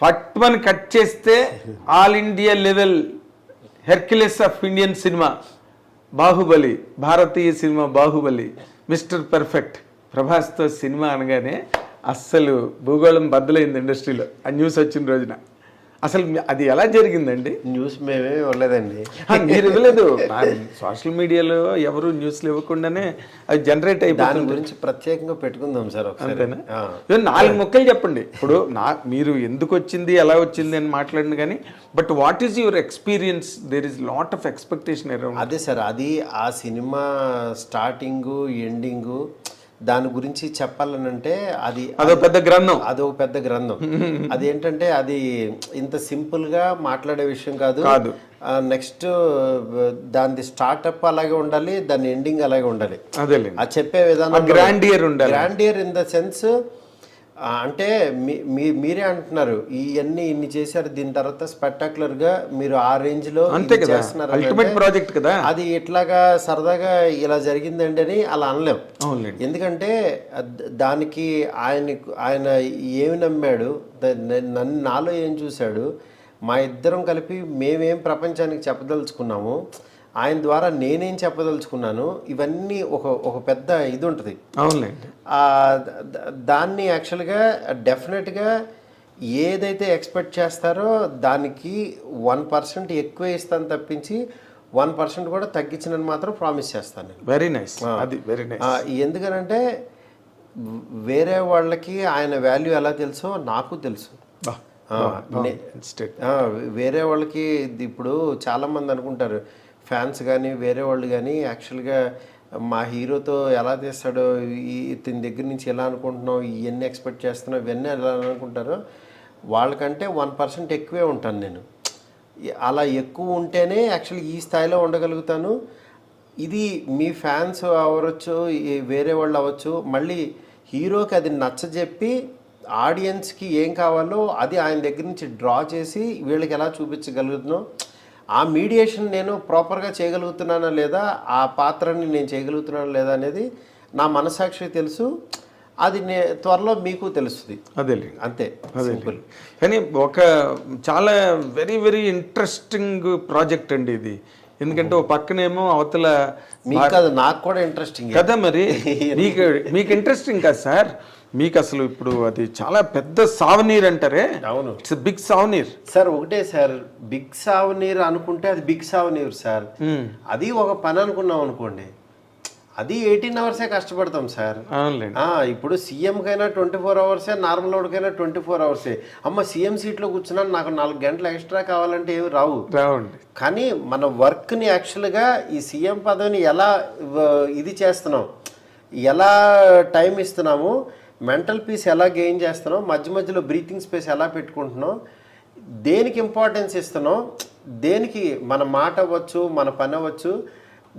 ఫట్మని cut చేస్తే all India level Hercules of Indian cinema Baahubali, భారతీయ cinema Baahubali, mister perfect ప్రభాస్తో cinema అనగానే అస్సలు భూగోళం బద్దలైంది ఇండస్ట్రీలో ఆ న్యూస్ వచ్చిన రోజున. అసలు అది ఎలా జరిగిందండి? న్యూస్ మేమే ఇవ్వలేదండి. మీరు ఇవ్వలేదు, సోషల్ మీడియాలో ఎవరు న్యూస్లు ఇవ్వకుండానే అది జనరేట్ అయిపోతుంది. దాని గురించి ప్రత్యేకంగా పెట్టుకుందాం సార్. అంతేనా? 4 ముక్కలు చెప్పండి. ఇప్పుడు మీరు ఎందుకు వచ్చింది, ఎలా వచ్చింది అని మాట్లాడింది కానీ, but what is your experience? There is lot of expectation around. అదే సార్, అది ఆ సినిమా స్టార్టింగు ఎండింగు దాని గురించి చెప్పాలనంటే అదొక పెద్ద గ్రంథం. అదేంటంటే అది ఇంత సింపుల్ గా మాట్లాడే విషయం కాదు. నెక్స్ట్ దాని స్టార్ట్అప్ అలాగే ఉండాలి, దాని ఎండింగ్ అలాగే ఉండాలి. అది చెప్పే విధానం గ్రాండియర్ ఇన్ ద సెన్స్ అంటే మీరే అంటున్నారు ఇవన్నీ ఇన్ని చేశారు, దీని తర్వాత స్పెక్టాక్యులర్ గా మీరు ఆ రేంజ్ లో చేస్తున్నారు. అల్టిమేట్ ప్రాజెక్ట్ కదా అది. ఇట్లాగా సరదాగా ఇలా జరిగిందండి అని అలా అనలేం. ఎందుకంటే దానికి ఆయన ఏమి నమ్మాడు, నాలో ఏం చూశాడు, మా ఇద్దరం కలిపి మేమేం ప్రపంచానికి చెప్పదలుచుకున్నాము, ఆయన ద్వారా నేనేం చెప్పదలుచుకున్నాను, ఇవన్నీ ఒక పెద్ద ఇది ఉంటుంది. దాన్ని యాక్చువల్గా డెఫినెట్గా ఏదైతే ఎక్స్పెక్ట్ చేస్తారో దానికి 1% ఎక్కువ ఇస్తాను తప్పించి 1% కూడా తగ్గించినని మాత్రం ప్రామిస్ చేస్తాను. Very nice. అది వెరీ నైస్. ఎందుకనంటే వేరే వాళ్ళకి ఆయన వాల్యూ ఎలా తెలుసో నాకు తెలుసు. వేరే వాళ్ళకి ఇప్పుడు చాలామంది అనుకుంటారు ఫ్యాన్స్ కానీ వేరే వాళ్ళు కానీ యాక్చువల్గా మా హీరోతో ఎలా తీస్తాడో, ఇతని దగ్గర నుంచి ఎలా అనుకుంటున్నావు, ఇవన్నీ ఎక్స్పెక్ట్ చేస్తున్నావు, ఇవన్నీ ఎలా అనుకుంటారో వాళ్ళకంటే 1% ఎక్కువే ఉంటాను నేను. అలా ఎక్కువ ఉంటేనే యాక్చువల్లీ ఈ స్థాయిలో ఉండగలుగుతాను. ఇది మీ ఫ్యాన్స్ అవ్వచ్చు, వేరే వాళ్ళు అవ్వచ్చు, మళ్ళీ హీరోకి అది నచ్చజెప్పి ఆడియన్స్కి ఏం కావాలో అది ఆయన దగ్గర నుంచి డ్రా చేసి వీళ్ళకి ఎలా చూపించగలుగుతున్నాం, ఆ మీడియేషన్ నేను ప్రాపర్గా చేయగలుగుతున్నానా లేదా, ఆ పాత్రని నేను చేయగలుగుతున్నానా లేదా అనేది నా మనసాక్షి తెలుసు. అది త్వరలో మీకు తెలుస్తుంది. అదే అంతే సింపుల్. కానీ ఒక చాలా వెరీ వెరీ ఇంట్రెస్టింగ్ ప్రాజెక్ట్ అండి ఇది. ఎందుకంటే ఓ పక్కనేమో అవతల మీకు కాదు, నాకు కూడా ఇంట్రెస్టింగ్ కదా. మరి మీకు ఇంట్రెస్టింగ్ కాదు సార్, మీకు అసలు ఇప్పుడు అది చాలా పెద్ద సావనీర్ అంటారే. అవును, ఇట్స్ బిగ్ సావనీర్ సార్. ఒకటే సార్, బిగ్ సావనీర్ అనుకుంటే అది బిగ్ సావనీర్ సార్. అది ఒక పని అనుకున్నాం అనుకోండి, అది 18 అవర్సే కష్టపడతాం సార్. ఇప్పుడు సీఎంకైనా 24 అవర్సే, నార్మల్ వాడికైనా 24 అవర్సే. అమ్మ సీఎం సీట్లో కూర్చున్నాను, నాకు 4 గంటలు ఎక్స్ట్రా కావాలంటే ఏమి రావండి. కానీ మన వర్క్ని యాక్చువల్గా ఈ సీఎం పదవిని ఎలా ఇది చేస్తున్నాం, ఎలా టైం ఇస్తున్నాము, మెంటల్ పీస్ ఎలా గెయిన్ చేస్తున్నాం, మధ్య మధ్యలో బ్రీతింగ్ స్పేస్ ఎలా పెట్టుకుంటున్నాం, దేనికి ఇంపార్టెన్స్ ఇస్తున్నాం, దేనికి మన మాట అవ్వచ్చు, మన పని అవ్వచ్చు,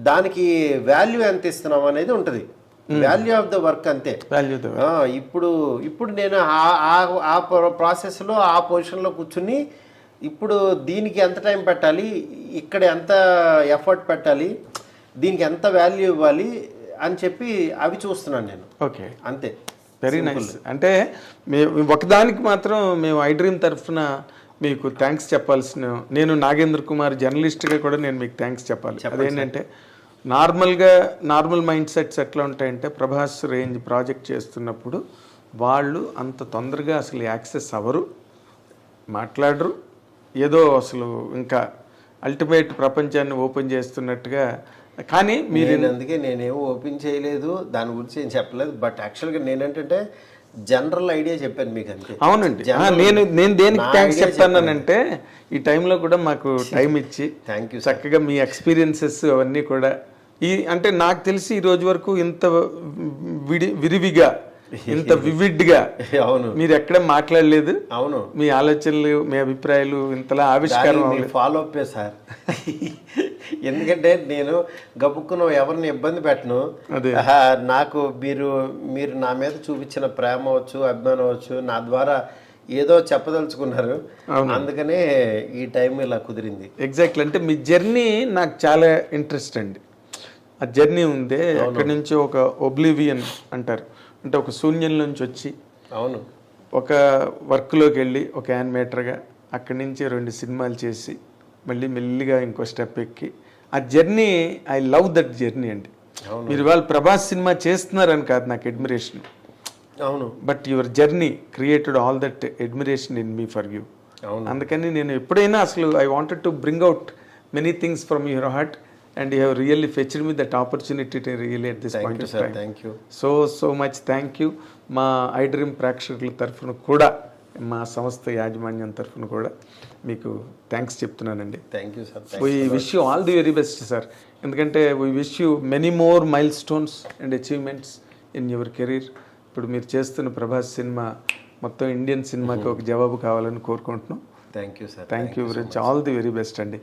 దానికి వాల్యూ ఎంత ఇస్తున్నాం అనేది ఉంటుంది. వాల్యూ ఆఫ్ ద వర్క్ అంతే. ఇప్పుడు నేను ఆ ప్రాసెస్లో ఆ పొజిషన్లో కూర్చుని ఇప్పుడు దీనికి ఎంత టైం పెట్టాలి, ఇక్కడ ఎంత ఎఫర్ట్ పెట్టాలి, దీనికి ఎంత వాల్యూ ఇవ్వాలి అని చెప్పి అవి చూస్తున్నాను నేను. ఓకే, అంతే. Very nice. అంటే ఒకదానికి మాత్రం మేము ఐ డ్రీమ్ తరఫున మీకు థ్యాంక్స్ చెప్పాల్సిన, నేను నాగేంద్ర కుమార్ జర్నలిస్ట్గా కూడా నేను మీకు థ్యాంక్స్ చెప్పాలి. అదేంటంటే నార్మల్ మైండ్ సెట్స్ ఎట్లా ఉంటాయంటే, ప్రభాస్ రేంజ్ ప్రాజెక్ట్ చేస్తున్నప్పుడు వాళ్ళు అంత తొందరగా అసలు యాక్సెస్ అవ్వరు, మాట్లాడరు, ఏదో అసలు ఇంకా అల్టిమేట్ ప్రపంచాన్ని ఓపెన్ చేస్తున్నట్టుగా. కానీ మీరు అందుకే నేనేమో ఓపెన్ చేయలేదు, దాని గురించి ఏం చెప్పలేదు. బట్ యాక్చువల్గా నేనేంటంటే జనరల్ ఐడియా చెప్పాను మీకు అంతే. అవునండి, నేను దేనికి థ్యాంక్స్ చెప్తానంటే ఈ టైంలో కూడా మాకు టైం ఇచ్చి థ్యాంక్ యూ చక్కగా మీ ఎక్స్పీరియన్సెస్ అవన్నీ కూడా అంటే నాకు తెలిసి ఈ రోజు వరకు ఇంత విరివిగా, ఇంత వివిడ్గా అవును మీరు ఎక్కడ మాట్లాడలేదు. అవును, మీ ఆలోచనలు, మీ అభిప్రాయాలు ఇంతలా ఆవిష్కారం ఫాలో అప్ సార్. ఎందుకంటే నేను గబుక్కున ఎవరిని ఇబ్బంది పెట్టను. నాకు మీరు నా మీద చూపించిన ప్రేమ అవచ్చు, అభిమానం అవచ్చు, నా ద్వారా ఏదో చెప్పదలుచుకున్నారు, అందుకనే ఈ టైం ఇలా కుదిరింది. ఎగ్జాక్ట్లీ. అంటే మీ జర్నీ నాకు చాలా ఇంట్రెస్ట్ అండి. ఆ జర్నీ ఉందే, అక్కడి నుంచి ఒక ఒబ్లివియన్ అంటారు, అంటే ఒక శూన్యం నుంచి వచ్చి అవును ఒక వర్క్లోకి వెళ్ళి ఒక యానిమేటర్గా అక్కడి నుంచి 2 సినిమాలు చేసి మళ్ళీ మెల్లిగా ఇంకో స్టెప్ ఎక్కి ఆ journey, I love that journey అండి. మీరు వాళ్ళు ప్రభాస్ సినిమా చేస్తున్నారని కాదు నాకు అడ్మిరేషన్, అవును, but your journey created all that admiration in me for you. అందుకని నేను ఎప్పుడైనా అసలు I wanted to bring out many things from your heart and you have really fetched me that opportunity to really at this point of time. Thank you so much thank you. మా ఐడ్రీమ్ ప్రేక్షకుల తరఫున కూడా, మా సంస్థ యాజమాన్యం తరఫున కూడా మీకు థ్యాంక్స్ చెప్తున్నానండి. Thank you sir. We wish you all the very best sir. ఎందుకంటే we wish you many more milestones and achievements in your career. ఇప్పుడు మీరు చేస్తున్న ప్రభాస్ సినిమా మొత్తం ఇండియన్ సినిమాకి ఒక జవాబు కావాలని కోరుకుంటున్నాం. Thank you sir. Thank you very much. All the very best అండి.